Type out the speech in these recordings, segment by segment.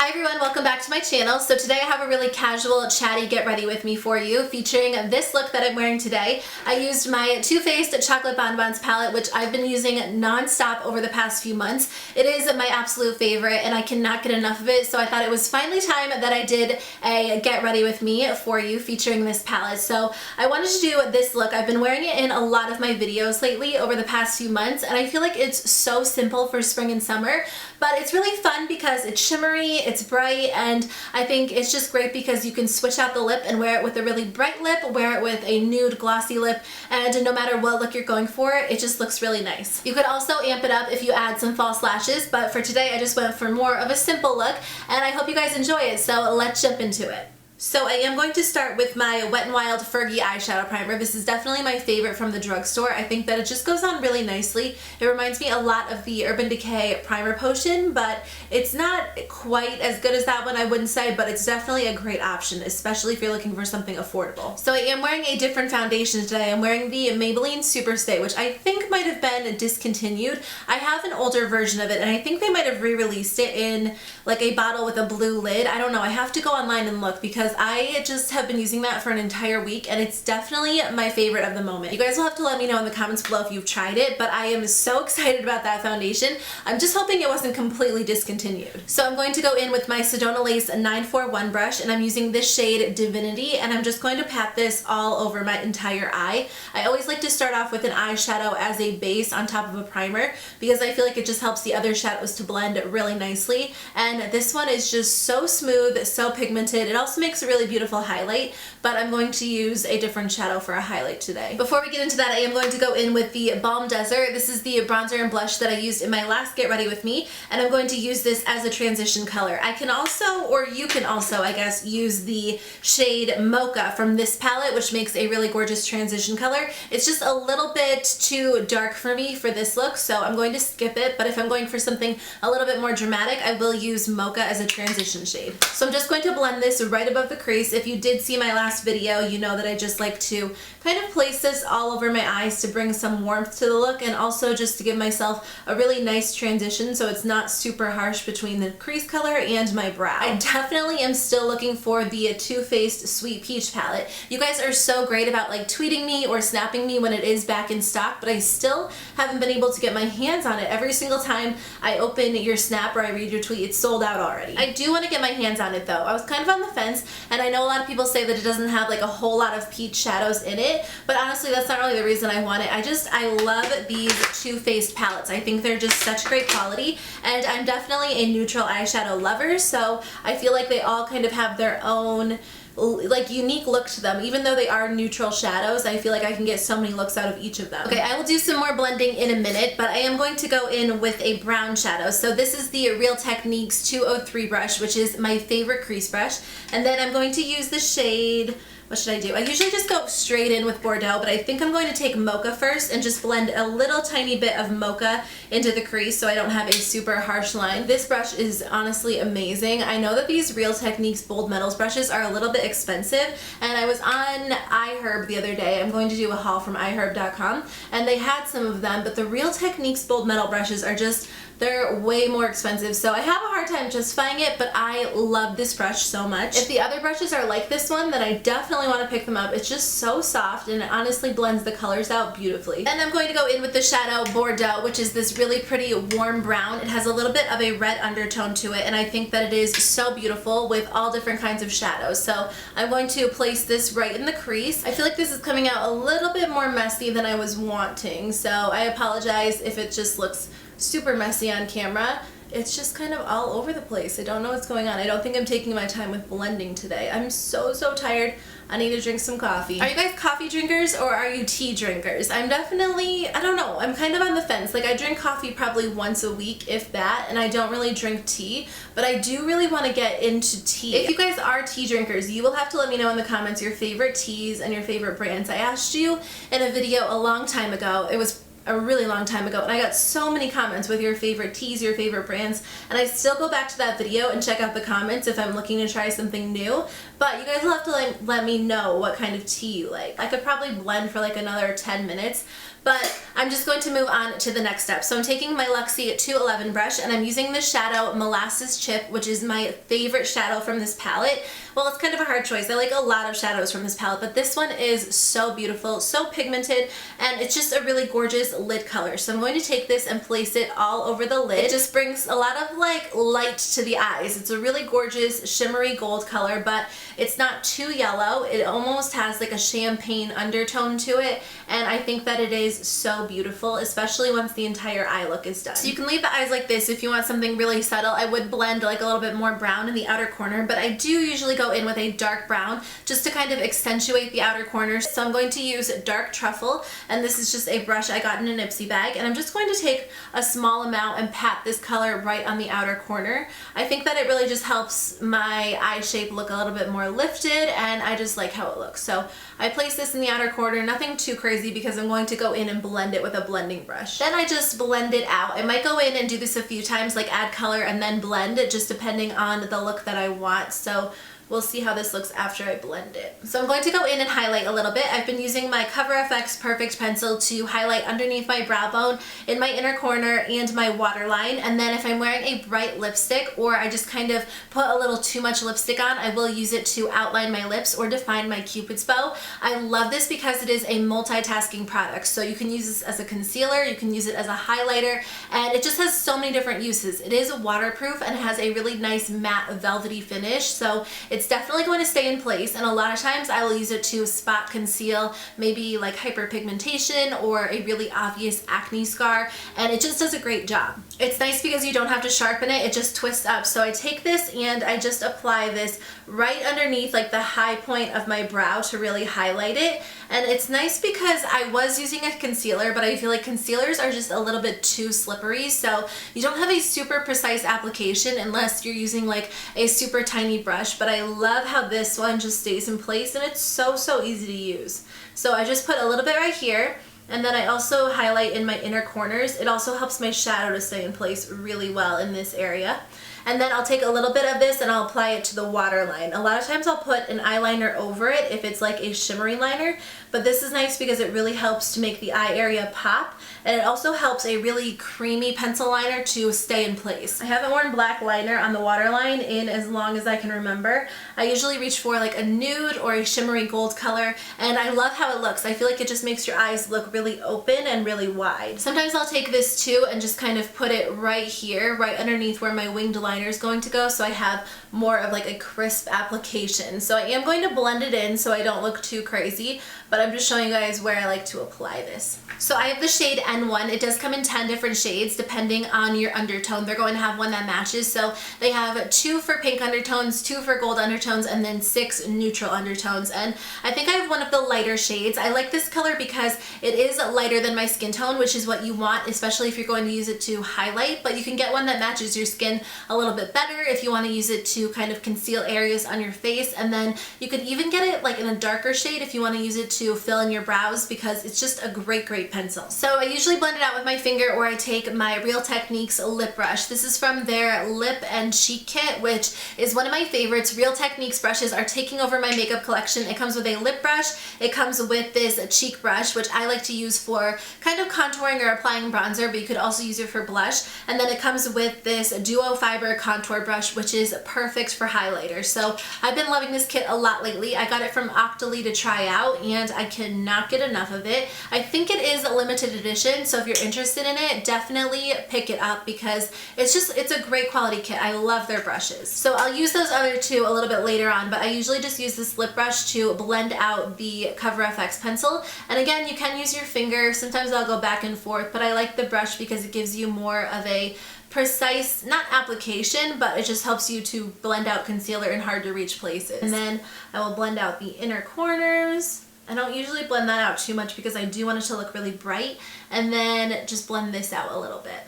Hi everyone, welcome back to my channel. So today I have a really casual, chatty get ready with me for you, featuring this look that I'm wearing today. I used my Too Faced Chocolate Bonbons palette, which I've been using non-stop over the past few months. It is my absolute favorite and I cannot get enough of it, so I thought it was finally time that I did a get ready with me for you featuring this palette. So I wanted to do this look. I've been wearing it in a lot of my videos lately over the past few months, and I feel like it's so simple for spring and summer, but it's really fun because it's shimmery, it's bright, and I think it's just great because you can switch out the lip and wear it with a really bright lip, wear it with a nude glossy lip, and no matter what look you're going for, it just looks really nice. You could also amp it up if you add some false lashes, but for today I just went for more of a simple look, and I hope you guys enjoy it, so let's jump into it. So I am going to start with my Wet n Wild Fergie eyeshadow primer. This is definitely my favorite from the drugstore. I think that it just goes on really nicely. It reminds me a lot of the Urban Decay primer potion, but it's not quite as good as that one, I wouldn't say, but it's definitely a great option, especially if you're looking for something affordable. So I am wearing a different foundation today. I'm wearing the Maybelline Superstay, which I think might have been discontinued. I have an older version of it, and I think they might have re-released it in like a bottle with a blue lid. I don't know. I have to go online and look because I just have been using that for an entire week, and it's definitely my favorite of the moment. You guys will have to let me know in the comments below if you've tried it, but I am so excited about that foundation. I'm just hoping it wasn't completely discontinued. So I'm going to go in with my Sedona Lace 941 brush, and I'm using this shade Divinity, and I'm just going to pat this all over my entire eye. I always like to start off with an eyeshadow as a base on top of a primer because I feel like it just helps the other shadows to blend really nicely, and this one is just so smooth, so pigmented. It also makes a really beautiful highlight, but I'm going to use a different shadow for a highlight today. Before we get into that, I am going to go in with the Balm Desert. This is the bronzer and blush that I used in my last Get Ready With Me, and I'm going to use this as a transition color. I can also, or you can also, I guess, use the shade Mocha from this palette, which makes a really gorgeous transition color. It's just a little bit too dark for me for this look, so I'm going to skip it, but if I'm going for something a little bit more dramatic, I will use Mocha as a transition shade. So I'm just going to blend this right above the crease. If you did see my last video, you know that I just like to kind of place this all over my eyes to bring some warmth to the look, and also just to give myself a really nice transition so it's not super harsh between the crease color and my brow. I definitely am still looking for the Too Faced Sweet Peach palette. You guys are so great about like tweeting me or snapping me when it is back in stock, but I still haven't been able to get my hands on it. Every single time I open your snap or I read your tweet, it's sold out already. I do want to get my hands on it though. I was kind of on the fence, and I know a lot of people say that it doesn't have like a whole lot of peach shadows in it, but honestly that's not really the reason I want it. I love these Too Faced palettes. I think they're just such great quality, and I'm definitely a neutral eyeshadow lover, so I feel like they all kind of have their own like unique look to them. Even though they are neutral shadows, I feel like I can get so many looks out of each of them. Okay, I will do some more blending in a minute, but I am going to go in with a brown shadow. So this is the Real Techniques 203 brush, which is my favorite crease brush, and then I'm going to use the shade, what should I do? I usually just go straight in with Bordeaux, but I think I'm going to take Mocha first and just blend a little tiny bit of Mocha into the crease so I don't have a super harsh line. This brush is honestly amazing. I know that these Real Techniques Bold Metals brushes are a little bit expensive, and I was on iHerb the other day. I'm going to do a haul from iHerb.com, and they had some of them, but the Real Techniques Bold Metal brushes are just, they're way more expensive, so I have a hard time justifying it, but I love this brush so much. If the other brushes are like this one, then I definitely want to pick them up. It's just so soft, and it honestly blends the colors out beautifully. And I'm going to go in with the shadow Bordeaux, which is this really pretty warm brown. It has a little bit of a red undertone to it, and I think that it is so beautiful with all different kinds of shadows. So I'm going to place this right in the crease. I feel like this is coming out a little bit more messy than I was wanting, so I apologize if it just looks super messy on camera. It's just kind of all over the place. I don't know what's going on. I don't think I'm taking my time with blending today. I'm so tired. I need to drink some coffee. Are you guys coffee drinkers or are you tea drinkers? I'm definitely, I don't know, I'm kind of on the fence. Like I drink coffee probably once a week, if that, and I don't really drink tea, but I do really want to get into tea. If you guys are tea drinkers, you will have to let me know in the comments your favorite teas and your favorite brands. I asked you in a video a long time ago. It was a really long time ago, and I got so many comments with your favorite teas, your favorite brands, and I still go back to that video and check out the comments if I'm looking to try something new, but you guys will have to let me know what kind of tea you like. I could probably blend for like another 10 minutes, But I'm just going to move on to the next step. So I'm taking my Luxie 211 brush and I'm using the shadow Molasses Chip, which is my favorite shadow from this palette. Well, it's kind of a hard choice. I like a lot of shadows from this palette, but this one is so beautiful, so pigmented, and it's just a really gorgeous lid color. So I'm going to take this and place it all over the lid. It just brings a lot of like light to the eyes. It's a really gorgeous shimmery gold color, but it's not too yellow. It almost has like a champagne undertone to it, and I think that it is so beautiful, especially once the entire eye look is done. So you can leave the eyes like this if you want something really subtle. I would blend like a little bit more brown in the outer corner, but I do usually go in with a dark brown just to kind of accentuate the outer corners. So I'm going to use Dark Truffle, and this is just a brush I got in a Nipsey bag, and I'm just going to take a small amount and pat this color right on the outer corner. I think that it really just helps my eye shape look a little bit more lifted, and I just like how it looks. So I place this in the outer corner, nothing too crazy because I'm going to go in and blend it with a blending brush. Then I just blend it out. I might go in and do this a few times, like add color and then blend it, just depending on the look that I want. So we'll see how this looks after I blend it. So I'm going to go in and highlight a little bit. I've been using my CoverFX Perfect Pencil to highlight underneath my brow bone, in my inner corner, and my waterline. And then if I'm wearing a bright lipstick, or I just kind of put a little too much lipstick on, I will use it to outline my lips or define my Cupid's bow. I love this because it is a multitasking product. So you can use this as a concealer, you can use it as a highlighter, and it just has so many different uses. It is waterproof and it has a really nice matte velvety finish. So it's definitely going to stay in place, and a lot of times I will use it to spot conceal maybe like hyperpigmentation or a really obvious acne scar, and it just does a great job. It's nice because you don't have to sharpen it, it just twists up. So I take this and I just apply this right underneath like the high point of my brow to really highlight it. And it's nice because I was using a concealer, but I feel like concealers are just a little bit too slippery, so you don't have a super precise application unless you're using like a super tiny brush. But I love how this one just stays in place, and it's so easy to use. So I just put a little bit right here, and then I also highlight in my inner corners. It also helps my shadow to stay in place really well in this area. And then I'll take a little bit of this and I'll apply it to the waterline. A lot of times I'll put an eyeliner over it if it's like a shimmery liner, but this is nice because it really helps to make the eye area pop, and it also helps a really creamy pencil liner to stay in place. I haven't worn black liner on the waterline in as long as I can remember. I usually reach for like a nude or a shimmery gold color, and I love how it looks. I feel like it just makes your eyes look really open and really wide. Sometimes I'll take this too and just kind of put it right here, right underneath where my winged liner is going to go, so I have more of like a crisp application. So I am going to blend it in so I don't look too crazy, but I'm just showing you guys where I like to apply this. So I have the shade N1. It does come in 10 different shades depending on your undertone. They're going to have one that matches. So they have 2 for pink undertones, 2 for gold undertones, and then 6 neutral undertones. And I think I have one of the lighter shades. I like this color because it is lighter than my skin tone, which is what you want, especially if you're going to use it to highlight. But you can get one that matches your skin a little bit better if you want to use it to kind of conceal areas on your face. And then you could even get it like in a darker shade if you want to use it to fill in your brows, because it's just a great pencil. So I usually blend it out with my finger, or I take my Real Techniques lip brush. This is from their lip and cheek kit, which is one of my favorites. Real Techniques brushes are taking over my makeup collection. It comes with a lip brush, it comes with this cheek brush, which I like to use for kind of contouring or applying bronzer, but you could also use it for blush. And then it comes with this duo fiber contour brush, which is perfect for highlighter. So I've been loving this kit a lot lately. I got it from Octoly to try out, and I cannot get enough of it. I think it is a limited edition, so if you're interested in it, definitely pick it up because it's a great quality kit. I love their brushes. So I'll use those other two a little bit later on, but I usually just use this lip brush to blend out the CoverFX pencil. And again, you can use your finger. Sometimes I'll go back and forth, but I like the brush because it gives you more of a precise, not application, but it just helps you to blend out concealer in hard to reach places. And then I will blend out the inner corners. I don't usually blend that out too much because I do want it to look really bright, and then just blend this out a little bit.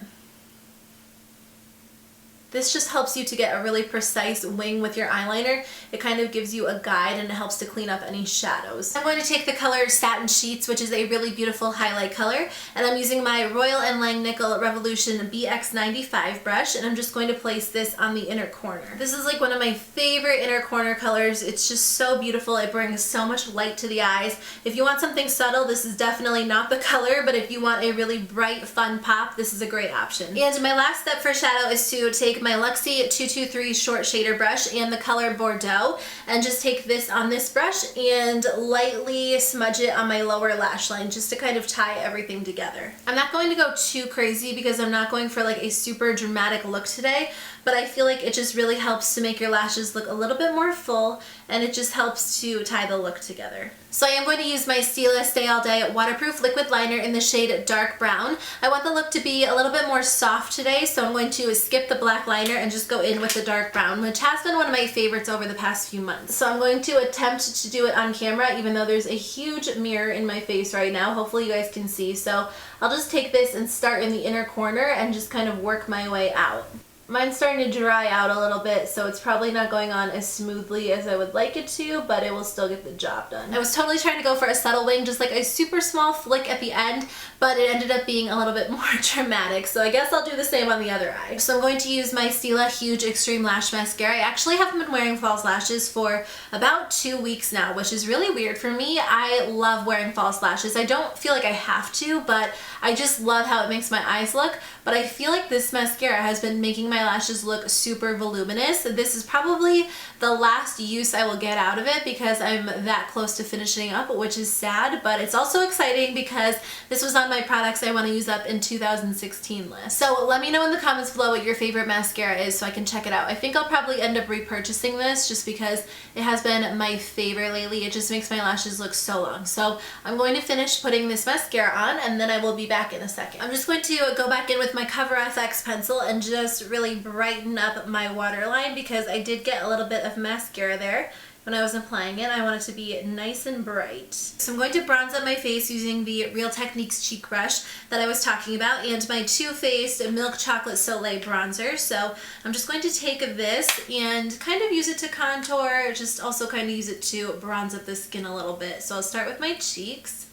This just helps you to get a really precise wing with your eyeliner. It kind of gives you a guide and it helps to clean up any shadows. I'm going to take the color Satin Sheets, which is a really beautiful highlight color, and I'm using my Royal & Langnickel Revolution BX95 brush, and I'm just going to place this on the inner corner. This is like one of my favorite inner corner colors. It's just so beautiful. It brings so much light to the eyes. If you want something subtle, this is definitely not the color, but if you want a really bright, fun pop, this is a great option. And my last step for shadow is to take my Luxie 223 short shader brush and the color Bordeaux, and just take this on this brush and lightly smudge it on my lower lash line just to kind of tie everything together. I'm not going to go too crazy because I'm not going for like a super dramatic look today, but I feel like it just really helps to make your lashes look a little bit more full, and it just helps to tie the look together. So I am going to use my Stila Stay All Day Waterproof Liquid Liner in the shade Dark Brown. I want the look to be a little bit more soft today, so I'm going to skip the black liner and just go in with the dark brown, which has been one of my favorites over the past few months. So I'm going to attempt to do it on camera, even though there's a huge mirror in my face right now. Hopefully you guys can see. So I'll just take this and start in the inner corner and just kind of work my way out. Mine's starting to dry out a little bit, so it's probably not going on as smoothly as I would like it to, but it will still get the job done. I was totally trying to go for a subtle wing, just like a super small flick at the end, but it ended up being a little bit more dramatic, so I guess I'll do the same on the other eye. So I'm going to use my Stila Huge Extreme Lash Mascara. I actually haven't been wearing false lashes for about 2 weeks now, which is really weird for me. I love wearing false lashes. I don't feel like I have to, but I just love how it makes my eyes look, but I feel like this mascara has been making my lashes look super voluminous. This is probably the last use I will get out of it because I'm that close to finishing up, which is sad, but it's also exciting because this was on my products I want to use up in 2016 list. So let me know in the comments below what your favorite mascara is so I can check it out. I think I'll probably end up repurchasing this just because it has been my favorite lately. It just makes my lashes look so long. So I'm going to finish putting this mascara on and then I will be back in a second. I'm just going to go back in with my CoverFX pencil and just really brighten up my waterline because I did get a little bit of mascara there when I was applying it. I want it to be nice and bright. So I'm going to bronze up my face using the Real Techniques cheek brush that I was talking about and my Too Faced Milk Chocolate Soleil bronzer. So I'm just going to take this and kind of use it to contour, just also kind of use it to bronze up the skin a little bit. So I'll start with my cheeks.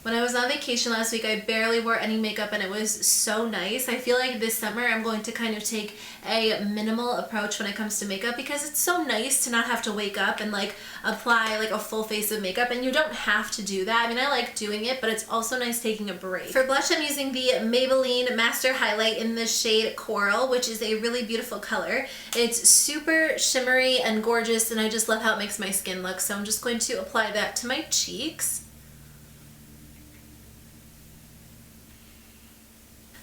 When I was on vacation last week, I barely wore any makeup and it was so nice. I feel like this summer I'm going to kind of take a minimal approach when it comes to makeup because it's so nice to not have to wake up and like apply like a full face of makeup, and you don't have to do that. I mean, I like doing it, but it's also nice taking a break. For blush, I'm using the Maybelline Master Highlight in the shade Coral, which is a really beautiful color. It's super shimmery and gorgeous, and I just love how it makes my skin look. So I'm just going to apply that to my cheeks.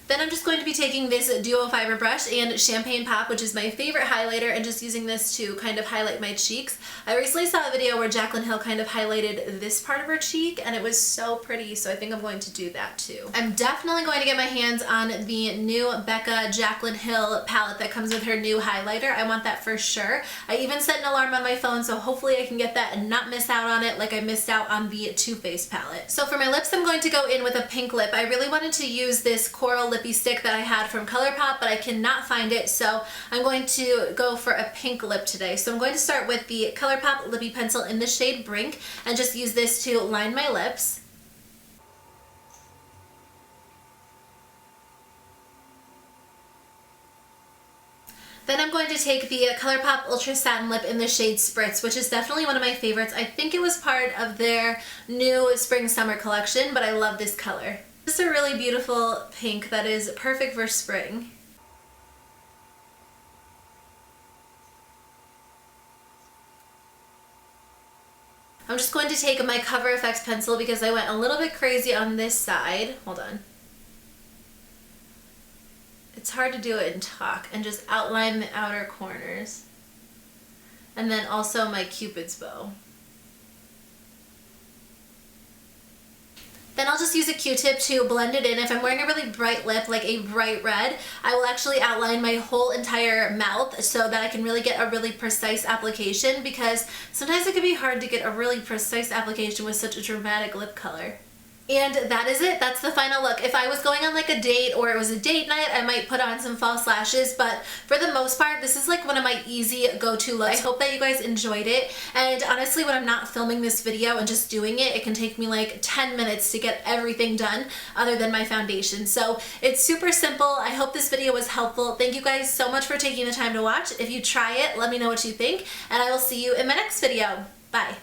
Then I'm just going to be taking this Duo Fiber brush and Champagne Pop, which is my favorite highlighter, and just using this to kind of highlight my cheeks. I recently saw a video where Jaclyn Hill kind of highlighted this part of her cheek, and it was so pretty, so I think I'm going to do that too. I'm definitely going to get my hands on the new Becca Jaclyn Hill palette that comes with her new highlighter. I want that for sure. I even set an alarm on my phone, so hopefully I can get that and not miss out on it like I missed out on the Too Faced palette. So for my lips, I'm going to go in with a pink lip. I really wanted to use this Coral Lippie stick that I had from ColourPop, but I cannot find it, so I'm going to go for a pink lip today. So I'm going to start with the ColourPop Lippie pencil in the shade Brink and just use this to line my lips. Then I'm going to take the ColourPop Ultra Satin Lip in the shade Spritz, which is definitely one of my favorites. I think it was part of their new spring-summer collection, but I love this color. This is a really beautiful pink that is perfect for spring. I'm just going to take my CoverFX pencil because I went a little bit crazy on this side. Hold on. It's hard to do it and talk, and just outline the outer corners. And then also my Cupid's bow. Then I'll just use a Q-tip to blend it in. If I'm wearing a really bright lip, like a bright red, I will actually outline my whole entire mouth so that I can really get a really precise application, because sometimes it can be hard to get a really precise application with such a dramatic lip color. And that is it. That's the final look. If I was going on like a date or it was a date night, I might put on some false lashes, but for the most part, this is like one of my easy go-to looks. I hope that you guys enjoyed it. And honestly, when I'm not filming this video and just doing it, it can take me like 10 minutes to get everything done other than my foundation. So it's super simple. I hope this video was helpful. Thank you guys so much for taking the time to watch. If you try it, let me know what you think, and I will see you in my next video. Bye.